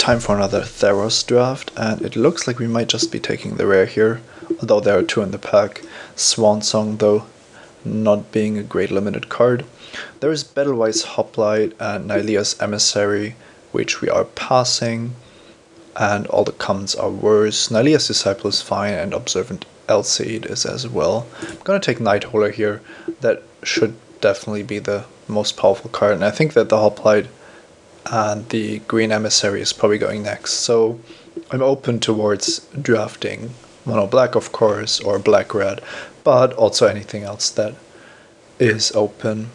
Time for another Theros draft, and it looks like we might just be taking the rare here, although there are two in the pack. Swan Song, though, not being a great limited card. There is Battlewise Hoplite and Nylea's Emissary, which we are passing, and all the commons are worse. Nylea's Disciple is fine, and Observant Elseid is as well. I'm gonna take Nightholer here. That should definitely be the most powerful card, and I think that the Hoplite and the green emissary is probably going next. So I'm open towards drafting mono black, of course, or black red, but also anything else that is open.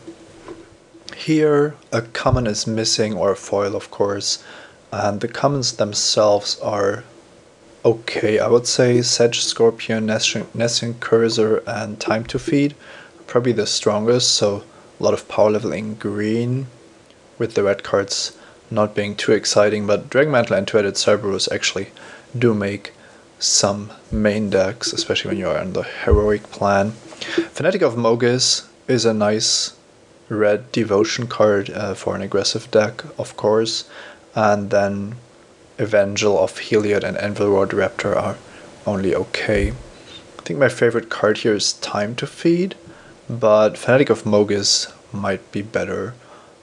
Here a common is missing, or a foil, of course, and the commons themselves are okay. I would say Sedge Scorpion, Nesting Cursor, and Time to Feed probably the strongest, so a lot of power level in green, with the red cards not being too exciting, but Dragon Mantle and Two-Headed Cerberus actually do make some main decks, especially when you are on the heroic plan. Fanatic of Mogis is a nice red devotion card for an aggressive deck, of course, and then Evangel of Heliod and Envilroad Raptor are only okay. I think my favorite card here is Time to Feed, but Fanatic of Mogis might be better.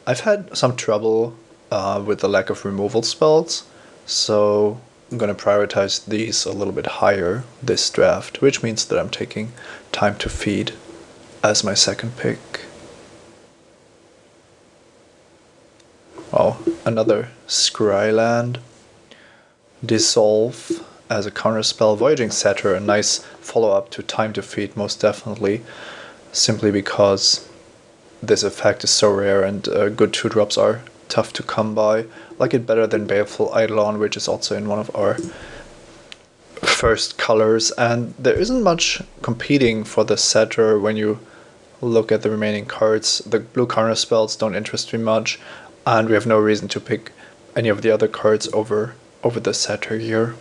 I've had some trouble with the lack of removal spells, so I'm going to prioritize these a little bit higher this draft, which means that I'm taking Time to Feed as my second pick. Oh, another Scryland. Dissolve as a counterspell. Voyaging Satyr, a nice follow-up to Time to Feed, most definitely, simply because this effect is so rare and good 2-drops are tough to come by. I like it better than Baleful Eidolon, which is also in one of our first colors, and there isn't much competing for the Satyr when you look at the remaining cards. The blue counter spells don't interest me much, and we have no reason to pick any of the other cards over the Satyr here.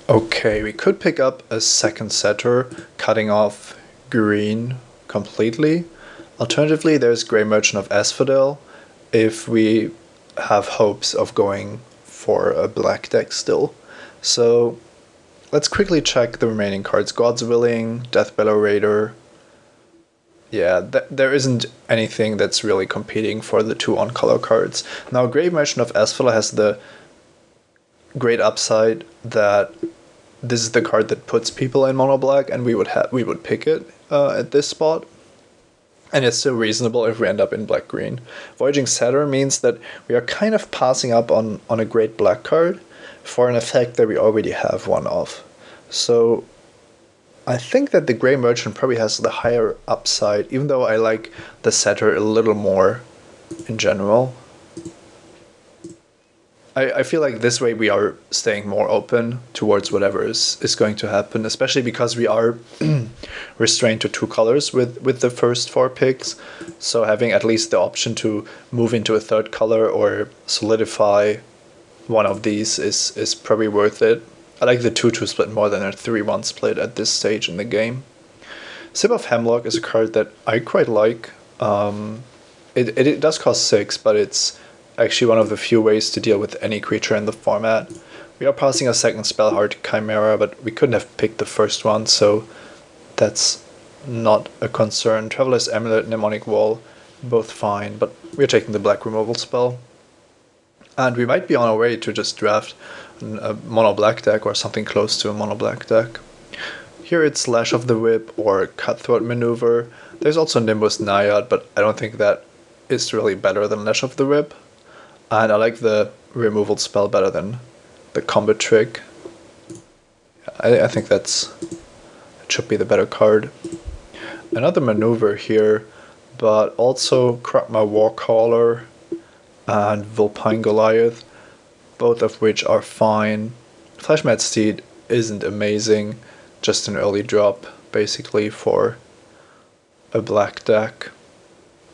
Okay, we could pick up a second Satyr, cutting off green completely. Alternatively, there's Grey Merchant of Asphodel, if we have hopes of going for a black deck still. So let's quickly check the remaining cards. God's Willing, Deathbellow Raider. Yeah, there isn't anything that's really competing for the two on-color cards. Now, Grey Merchant of Asphodel has the great upside that this is the card that puts people in mono black, and we would pick it at this spot. And it's still reasonable if we end up in black-green. Voyaging Satyr means that we are kind of passing up on a great black card for an effect that we already have one of. So I think that the Grey Merchant probably has the higher upside, even though I like the Satyr a little more in general. I feel like this way we are staying more open towards whatever is going to happen, especially because we are restrained to 2 colors with the first 4 picks. So having at least the option to move into a third color or solidify one of these is probably worth it. I like the 2-2 split more than a 3-1 split at this stage in the game. Sip of Hemlock is a card that I quite like. It does cost 6, but it's actually one of the few ways to deal with any creature in the format. We are passing a second Spellheart Chimera, but we couldn't have picked the first one, so that's not a concern. Traveler's Amulet, Mnemonic Wall, both fine, but we're taking the black removal spell. And we might be on our way to just draft a mono black deck or something close to a mono black deck. Here it's Lash of the Whip or Cutthroat Maneuver. There's also Nimbus Naiad, but I don't think that is really better than Lash of the Whip. And I like the removal spell better than the combat trick. I think it should be the better card. Another maneuver here, but also Kragma Warcaller and Vulpine Goliath, both of which are fine. Flashmat Steed isn't amazing, just an early drop basically for a black deck.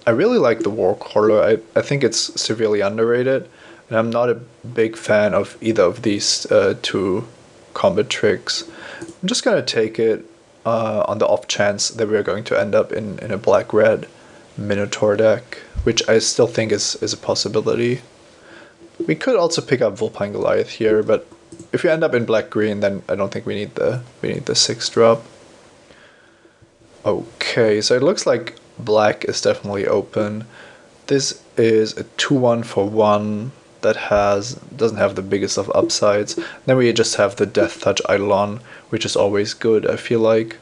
I really like the Warcaller. I think it's severely underrated, and I'm not a big fan of either of these 2 combat tricks. I'm just gonna take it on the off chance that we're going to end up in a black-red Minotaur deck, which I still think is a possibility. We could also pick up Vulpine Goliath here, but if you end up in black-green, then I don't think we need the 6-drop. Okay, so it looks like black is definitely open. This is a 2-1 for 1 that doesn't have the biggest of upsides. Then we just have the Death Touch Eidolon, which is always good, I feel like.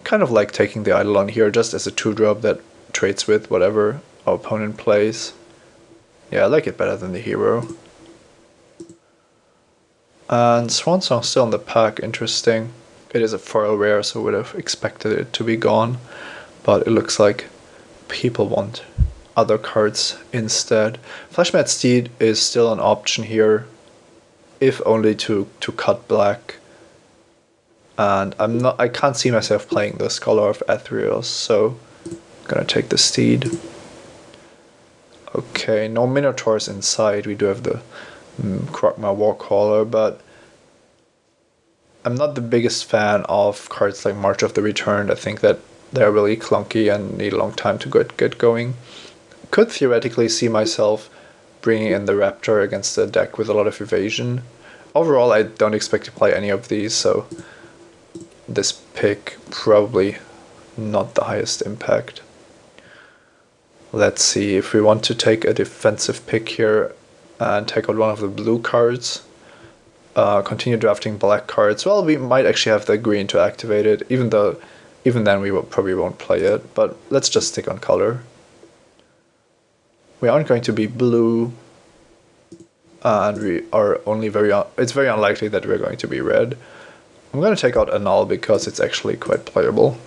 Kind of like taking the Eidolon here just as a 2-drop that trades with whatever our opponent plays. Yeah, I like it better than the hero. And Swan Song still in the pack, interesting. It is a foil rare, so would have expected it to be gone, but it looks like people want other cards instead. Flashmad Steed is still an option here, if only to cut black. And I can't see myself playing the Scholar of Theros, so I'm gonna take the Steed. Okay, no Minotaurs inside. We do have the Krogma Warcaller, but I'm not the biggest fan of cards like March of the Returned. I think that they're really clunky and need a long time to get going. Could theoretically see myself bringing in the Raptor against a deck with a lot of evasion. Overall, I don't expect to play any of these, so this pick probably not the highest impact. Let's see if we want to take a defensive pick here and take out one of the blue cards. Continue drafting black cards. Well, we might actually have the green to activate it, even then we probably won't play it, but let's just stick on color. We aren't going to be blue, and we are only it's very unlikely that we're going to be red. I'm going to take out Annul because it's actually quite playable.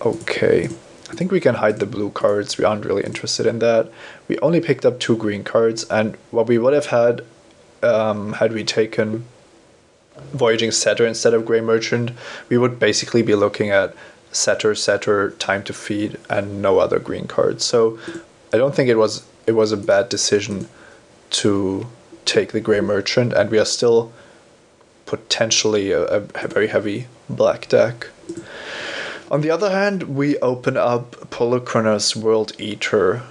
Okay, I think we can hide the blue cards. We aren't really interested in that. We only picked up 2 green cards, and what we would have had we taken Voyaging Setter instead of Grey Merchant, we would basically be looking at Setter, Time to Feed, and no other green cards. So I don't think it was a bad decision to take the Grey Merchant, and we are still potentially a very heavy black deck. On the other hand, we open up Polukranos World Eater,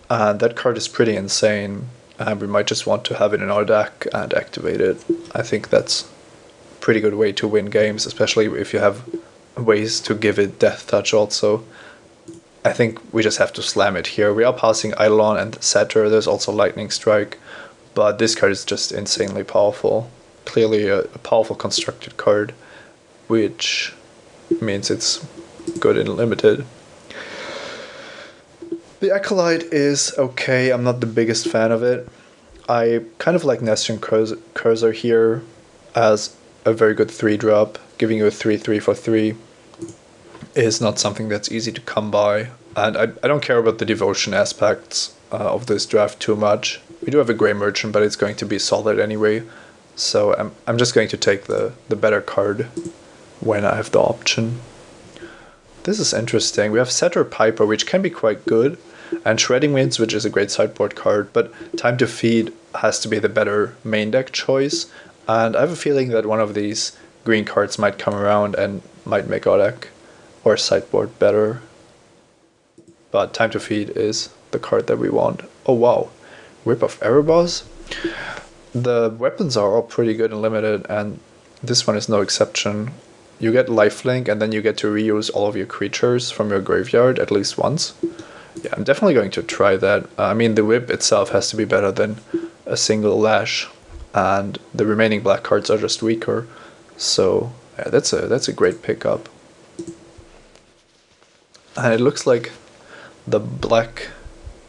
and that card is pretty insane, and we might just want to have it in our deck and activate it. I think that's a pretty good way to win games, especially if you have ways to give it Death Touch also. I think we just have to slam it here. We are passing Eidolon and Setter. There's also Lightning Strike, but this card is just insanely powerful. Clearly a powerful constructed card, which means it's good in limited. The Acolyte is okay. I'm not the biggest fan of it. I kind of like Nestian Cursor here as a very good 3-drop. Giving you a 3/3 for 3 is not something that's easy to come by. And I don't care about the devotion aspects of this draft too much. We do have a Grey Merchant, but it's going to be solid anyway. So I'm just going to take the better card when I have the option. This is interesting. We have Setter Piper, which can be quite good, and Shredding Winds, which is a great sideboard card, but Time to Feed has to be the better main deck choice, and I have a feeling that one of these green cards might come around and might make our deck or sideboard better. But Time to Feed is the card that we want. Oh wow, Whip of Erebos? The weapons are all pretty good and limited, and this one is no exception. You get lifelink, and then you get to reuse all of your creatures from your graveyard at least once. Yeah, I'm definitely going to try that. I mean, the whip itself has to be better than a single lash, and the remaining black cards are just weaker. So yeah, that's a great pickup. And it looks like the black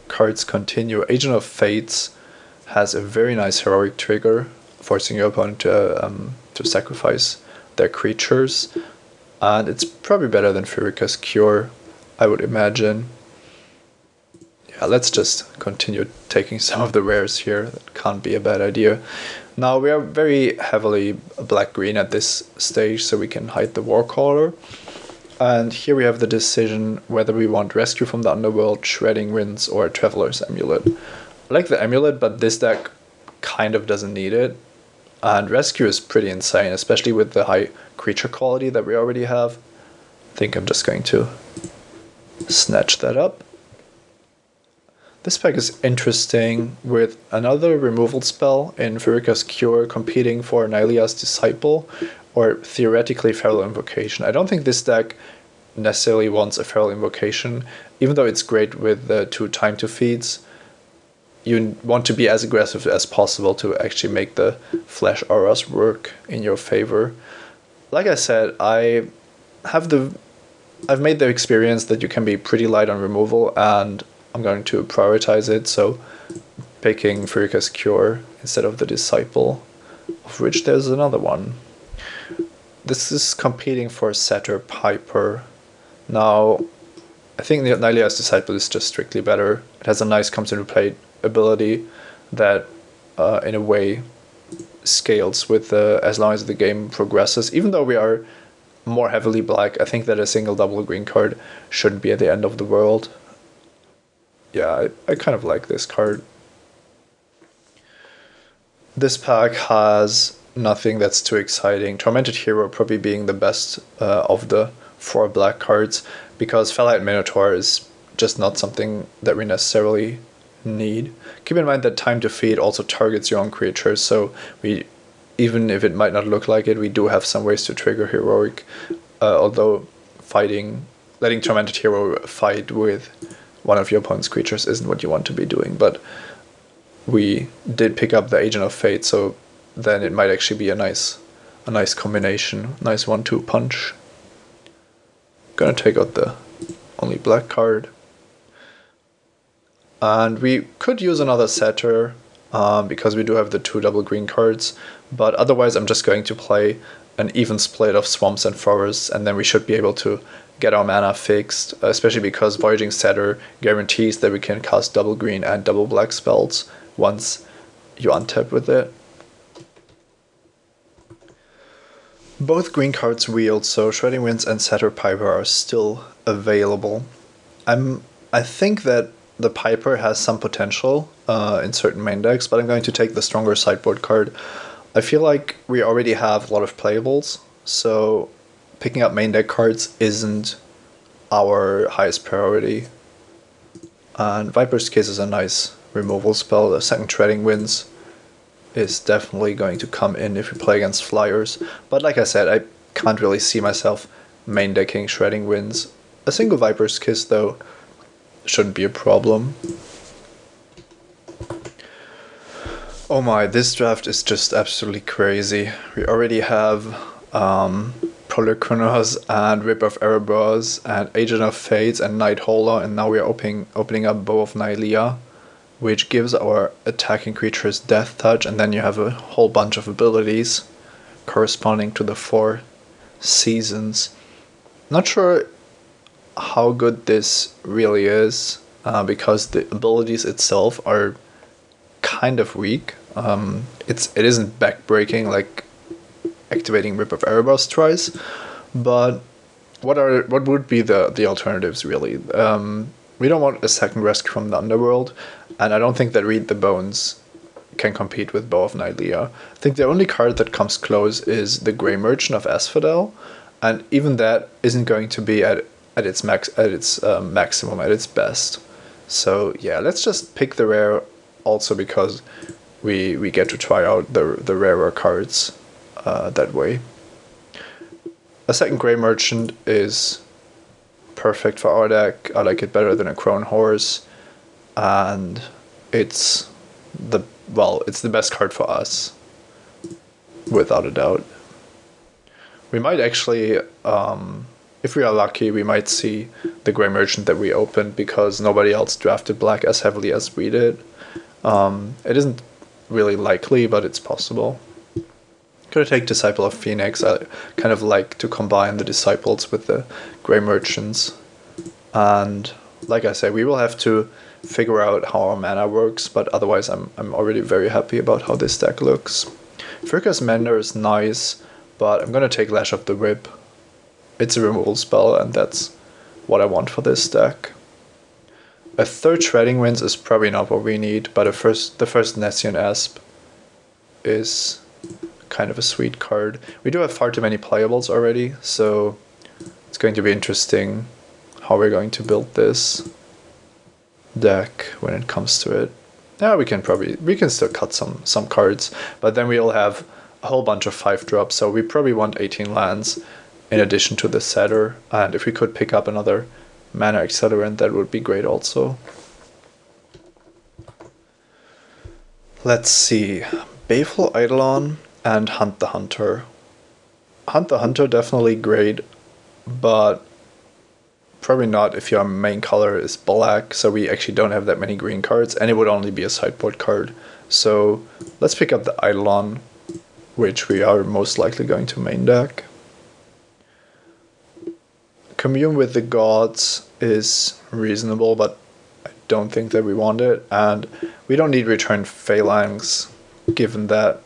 cards continue. Agent of Fates has a very nice heroic trigger, forcing your opponent to sacrifice their creatures, and it's probably better than Furica's Cure, I would imagine. Yeah, let's just continue taking some of the rares here. That can't be a bad idea. Now we are very heavily black-green at this stage, so we can hide the Warcaller. And here we have the decision whether we want Rescue from the Underworld, Shredding Winds, or Traveler's Amulet. I like the Amulet, but this deck kind of doesn't need it. And Rescue is pretty insane, especially with the high creature quality that we already have. I think I'm just going to snatch that up. This pack is interesting with another removal spell in Verika's Cure competing for Nylea's Disciple, or theoretically Feral Invocation. I don't think this deck necessarily wants a Feral Invocation, even though it's great with the 2 time to feeds. You want to be as aggressive as possible to actually make the Flash Auras work in your favor. Like I said, I've made the experience that you can be pretty light on removal, and I'm going to prioritize it, so picking Verika's Cure instead of the Disciple, of which there's another one. This is competing for Satyr Piper. Now, I think the Nylea's Disciple is just strictly better. It has a nice comes into play ability that, in a way, scales with as long as the game progresses. Even though we are more heavily black, I think that a single double green card shouldn't be at the end of the world. Yeah, I kind of like this card. This pack has nothing that's too exciting. Tormented Hero probably being the best of the 4 black cards, because Phalite Minotaur is just not something that we necessarily need. Keep in mind that Time to Feed also targets your own creatures, so even if it might not look like it, we do have some ways to trigger Heroic, although letting Tormented Hero fight with one of your opponent's creatures isn't what you want to be doing, but we did pick up the Agent of Fate, so then it might actually be a nice combination, nice 1-2 punch. Gonna take out the only black card. And we could use another Satyr, because we do have the 2 double green cards, but otherwise I'm just going to play an even split of Swamps and Forests, and then we should be able to get our mana fixed, especially because Voyaging Satyr guarantees that we can cast double green and double black spells once you untap with it. Both green cards wheeled, so Shredding Winds and Satyr Piper are still available. I think that the Piper has some potential in certain main decks, but I'm going to take the stronger sideboard card. I feel like we already have a lot of playables, so picking up main deck cards isn't our highest priority. And Viper's Kiss is a nice removal spell. The second Shredding Winds is definitely going to come in if you play against flyers. But like I said, I can't really see myself main decking Shredding Winds. A single Viper's Kiss, though, shouldn't be a problem. Oh my, this draft is just absolutely crazy. We already have Polychronos and Rip of Erebos and Agent of Fates and Nightholler, and now we are opening up Bow of Nylea, which gives our attacking creatures Death Touch, and then you have a whole bunch of abilities corresponding to the 4 seasons. Not sure how good this really is, because the abilities itself are kind of weak. It isn't backbreaking like activating Rip of Erebos twice, but what would be the alternatives really? We don't want a second Rescue from the Underworld, and I don't think that Read the Bones can compete with Bow of Nylea. I think the only card that comes close is the Grey Merchant of Asphodel, and even that isn't going to be at its maximum, at its best. So yeah, let's just pick the rare, also because we get to try out the rarer cards that way. A second Grey Merchant is perfect for our deck. I like it better than a Crone Horse, and it's the best card for us, without a doubt. We might actually, if we are lucky, we might see the Grey Merchant that we opened, because nobody else drafted black as heavily as we did. It isn't really likely, but it's possible. Gonna take Disciple of Phoenix. I kind of like to combine the Disciples with the Grey Merchants. And like I said, we will have to figure out how our mana works, but otherwise I'm already very happy about how this deck looks. Firka's Mender is nice, but I'm gonna take Lash of the Whip. It's a removal spell, and that's what I want for this deck. A third Shredding Winds is probably not what we need, but the first Nessian Asp is kind of a sweet card. We do have far too many playables already, so it's going to be interesting how we're going to build this. deck when it comes to it. Yeah, we can still cut some cards, but then we'll have a whole bunch of 5-drops, so we probably want 18 lands in addition to the setter, and if we could pick up another mana accelerant, that would be great also. Let's see, Baleful Eidolon and Hunt the Hunter. Hunt the Hunter definitely great, but probably not if your main color is black, so we actually don't have that many green cards, and it would only be a sideboard card. So let's pick up the Eidolon, which we are most likely going to main deck. Commune with the Gods is reasonable, but I don't think that we want it, and we don't need Return Phalanx, given that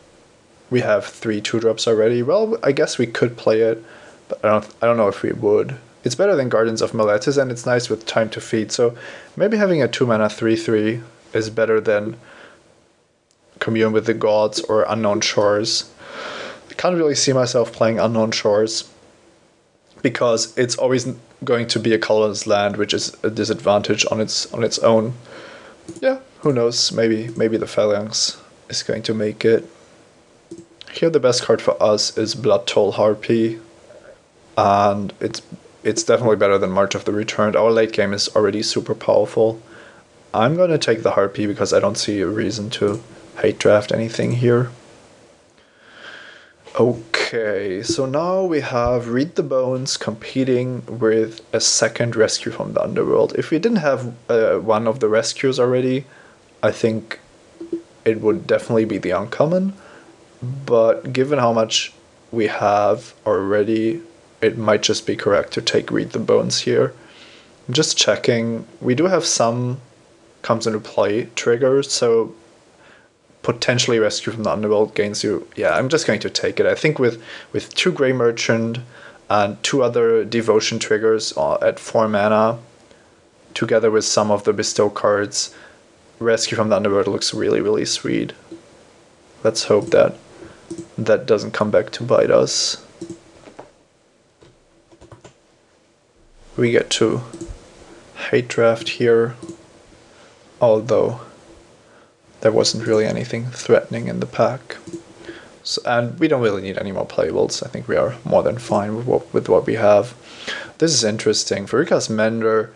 we have 3 2-drops already. Well, I guess we could play it, but I don't know if we would. It's better than Guardians of Meletis, and it's nice with Time to Feed, so maybe having a 2-mana 3/3 is better than Commune with the Gods or Unknown Shores. I can't really see myself playing Unknown Shores, because it's always going to be a colorless land, which is a disadvantage on its own. Yeah, who knows? Maybe the Phalanx is going to make it. Here the best card for us is Blood Toll Harpy, and it's definitely better than March of the Returned. Our late game is already super powerful. I'm gonna take the Harpy because I don't see a reason to hate draft anything here. Okay, so now we have Read the Bones competing with a second rescue from the Underworld. If we didn't have one of the rescues already, I think it would definitely be the uncommon. But given how much we have already, it might just be correct to take Read the Bones here. I'm just checking. We do have some comes into play triggers, so potentially Rescue from the Underworld gains you. Yeah, I'm just going to take it. I think with 2 Grey Merchant and 2 other Devotion triggers at 4 mana, together with some of the Bestow cards, Rescue from the Underworld looks really, really sweet. Let's hope that that doesn't come back to bite us. We get to hate draft here, although there wasn't really anything threatening in the pack. So, and we don't really need any more playables. I think we are more than fine with what we have. This is interesting. Verika's Mender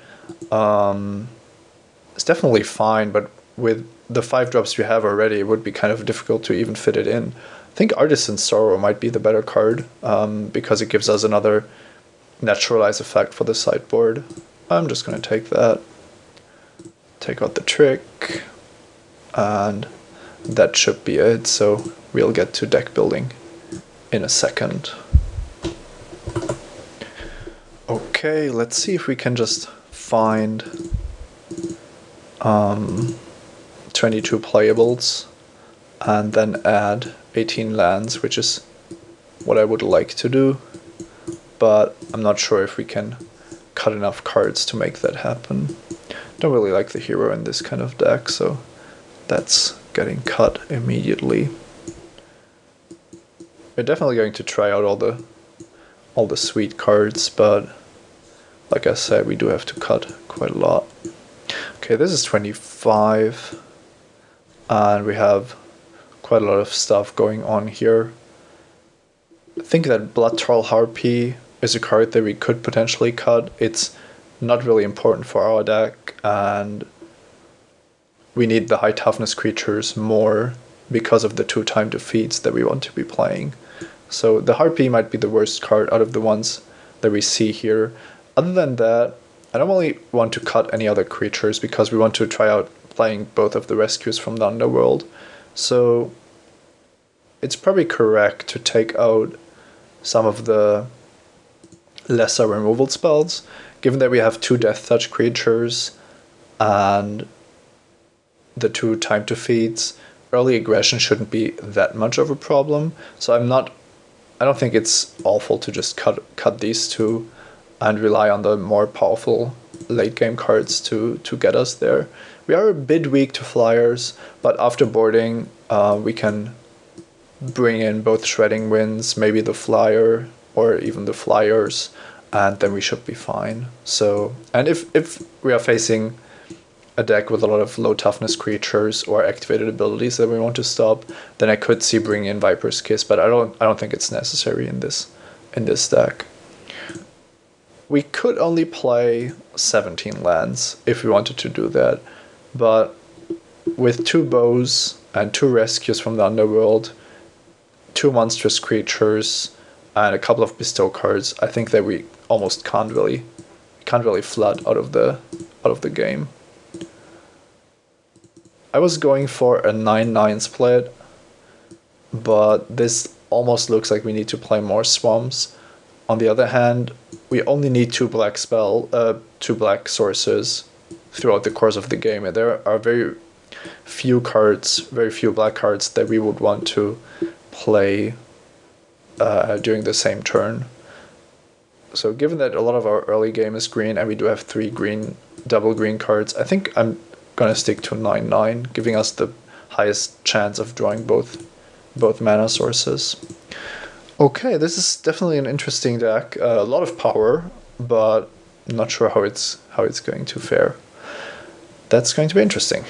is definitely fine, but with the 5-drops we have already, it would be kind of difficult to even fit it in. I think Artisan Sorrow might be the better card, because it gives us another Naturalize effect for the sideboard. I'm just going to take that. Take out the trick. And that should be it, so we'll get to deck building in a second. Okay, let's see if we can just find 22 playables and then add 18 lands, which is what I would like to do, but I'm not sure if we can cut enough cards to make that happen. Don't really like the hero in this kind of deck, so that's getting cut immediately. We're definitely going to try out all the sweet cards, but like I said, we do have to cut quite a lot. Okay, this is 25, and we have quite a lot of stuff going on here. I think that Blood Troll Harpy is a card that we could potentially cut. It's not really important for our deck, and we need the high toughness creatures more because of the 2 time defeats that we want to be playing. So the Harpy might be the worst card out of the ones that we see here. Other than that, I don't really want to cut any other creatures because we want to try out playing both of the rescues from the Underworld. So it's probably correct to take out some of the lesser removal spells, given that we have 2 Death Touch creatures and the 2 time to feeds. Early aggression shouldn't be that much of a problem, so I don't think it's awful to just cut these 2 and rely on the more powerful late game cards to get us there. We are a bit weak to flyers, but after boarding we can bring in both Shredding Winds, maybe the flyer or even the flyers, and then we should be fine. So, and if we are facing a deck with a lot of low toughness creatures or activated abilities that we want to stop, then I could see bringing in Viper's Kiss, but I don't think it's necessary in this deck. We could only play 17 lands if we wanted to do that, but with 2 bows and 2 rescues from the underworld, 2 monstrous creatures, and a couple of bestow cards, I think that we almost can't really flood out of the game. I was going for a 9/9 split, but this almost looks like we need to play more swamps. On the other hand, we only need 2 black sources throughout the course of the game, and there are very few black cards that we would want to play during the same turn. So given that a lot of our early game is green and we do have 3 double green cards, I think I'm gonna stick to 9/9, giving us the highest chance of drawing both mana sources. Okay, this is definitely an interesting deck. A lot of power, but I'm not sure how it's going to fare. That's going to be interesting.